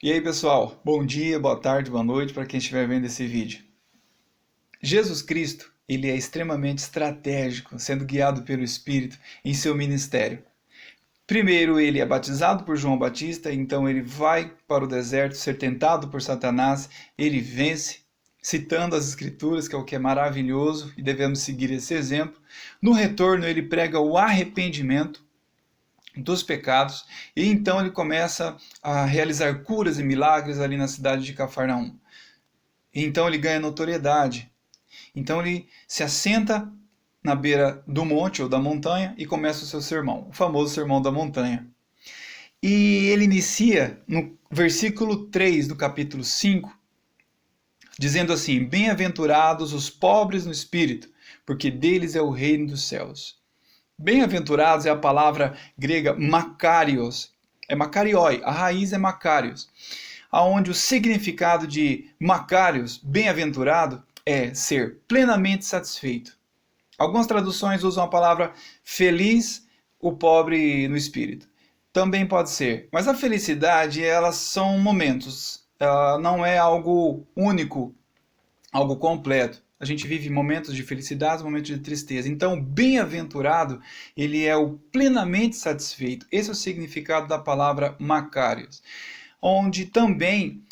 E aí, pessoal? Bom dia, boa tarde, boa noite para quem estiver vendo esse vídeo. Jesus Cristo, ele é extremamente estratégico, sendo guiado pelo Espírito em seu ministério. Primeiro, ele é batizado por João Batista, então ele vai para o deserto ser tentado por Satanás, ele vence, citando as Escrituras, que é o que é maravilhoso, e devemos seguir esse exemplo. No retorno, ele prega o arrependimento dos pecados, e então ele começa a realizar curas e milagres ali na cidade de Cafarnaum. E então ele ganha notoriedade. Então ele se assenta na beira do monte ou da montanha e começa o seu sermão, o famoso Sermão da Montanha. E ele inicia no versículo 3 do capítulo 5, dizendo assim: Bem-aventurados os pobres no espírito, porque deles é o reino dos céus. Bem-aventurados é a palavra grega makarios, é makarioi, a raiz é makarios, aonde o significado de makarios, bem-aventurado, é ser plenamente satisfeito. Algumas traduções usam a palavra feliz, o pobre no espírito. Também pode ser, mas a felicidade, elas são momentos, ela não é algo único, algo completo. A gente vive momentos de felicidade, momentos de tristeza. Então, bem-aventurado, ele é o plenamente satisfeito. Esse é o significado da palavra Macários. Onde também,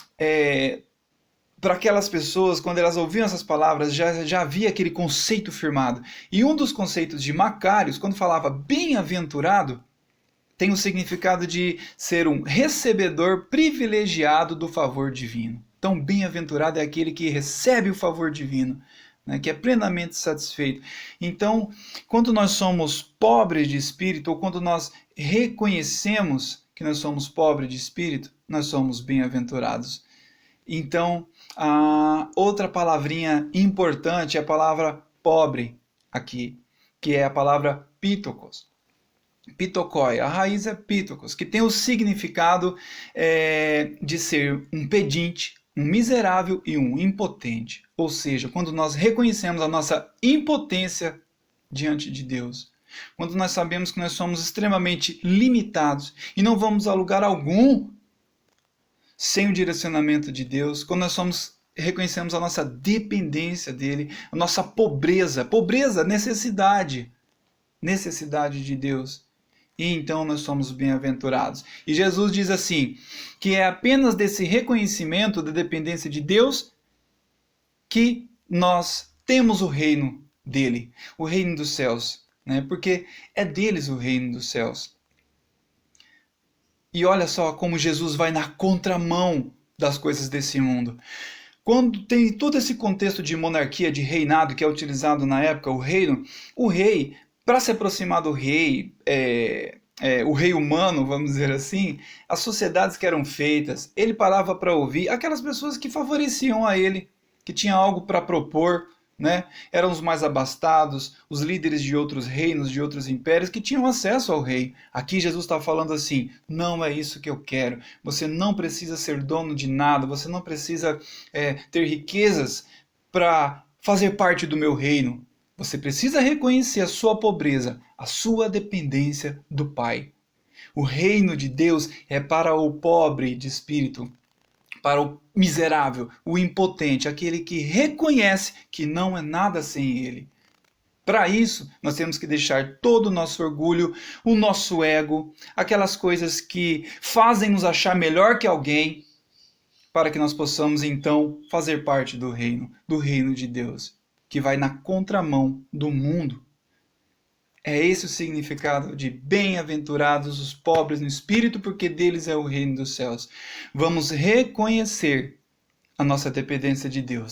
para aquelas pessoas, quando elas ouviam essas palavras, já havia aquele conceito firmado. E um dos conceitos de Macários, quando falava bem-aventurado, tem o significado de ser um recebedor privilegiado do favor divino. Então, bem-aventurado é aquele que recebe o favor divino, né, que é plenamente satisfeito. Então, quando nós somos pobres de espírito, ou quando nós reconhecemos que nós somos pobres de espírito, nós somos bem-aventurados. Então, a outra palavrinha importante é a palavra pobre aqui, que é a palavra pitokos. Pitokoi, a raiz é pitokos, que tem o significado de ser um pedinte, um miserável e um impotente. Ou seja, quando nós reconhecemos a nossa impotência diante de Deus, quando nós sabemos que nós somos extremamente limitados e não vamos a lugar algum sem o direcionamento de Deus, quando nós reconhecemos a nossa dependência dele, a nossa pobreza, necessidade de Deus. E então nós somos bem-aventurados. E Jesus diz assim, que é apenas desse reconhecimento da dependência de Deus que nós temos o reino dele, o reino dos céus, né? Porque é deles o reino dos céus. E olha só como Jesus vai na contramão das coisas desse mundo. Quando tem todo esse contexto de monarquia, de reinado que é utilizado na época, o rei, para se aproximar do rei, o rei humano, vamos dizer assim, as sociedades que eram feitas, ele parava para ouvir aquelas pessoas que favoreciam a ele, que tinham algo para propor, né? Eram os mais abastados, os líderes de outros reinos, de outros impérios, que tinham acesso ao rei. Aqui Jesus está falando assim, não é isso que eu quero. Você não precisa ser dono de nada, você não precisa ter riquezas para fazer parte do meu reino. Você precisa reconhecer a sua pobreza, a sua dependência do Pai. O reino de Deus é para o pobre de espírito, para o miserável, o impotente, aquele que reconhece que não é nada sem ele. Para isso, nós temos que deixar todo o nosso orgulho, o nosso ego, aquelas coisas que fazem nos achar melhor que alguém, para que nós possamos então fazer parte do reino de Deus, que vai na contramão do mundo. É esse o significado de bem-aventurados os pobres no espírito, porque deles é o reino dos céus. Vamos reconhecer a nossa dependência de Deus.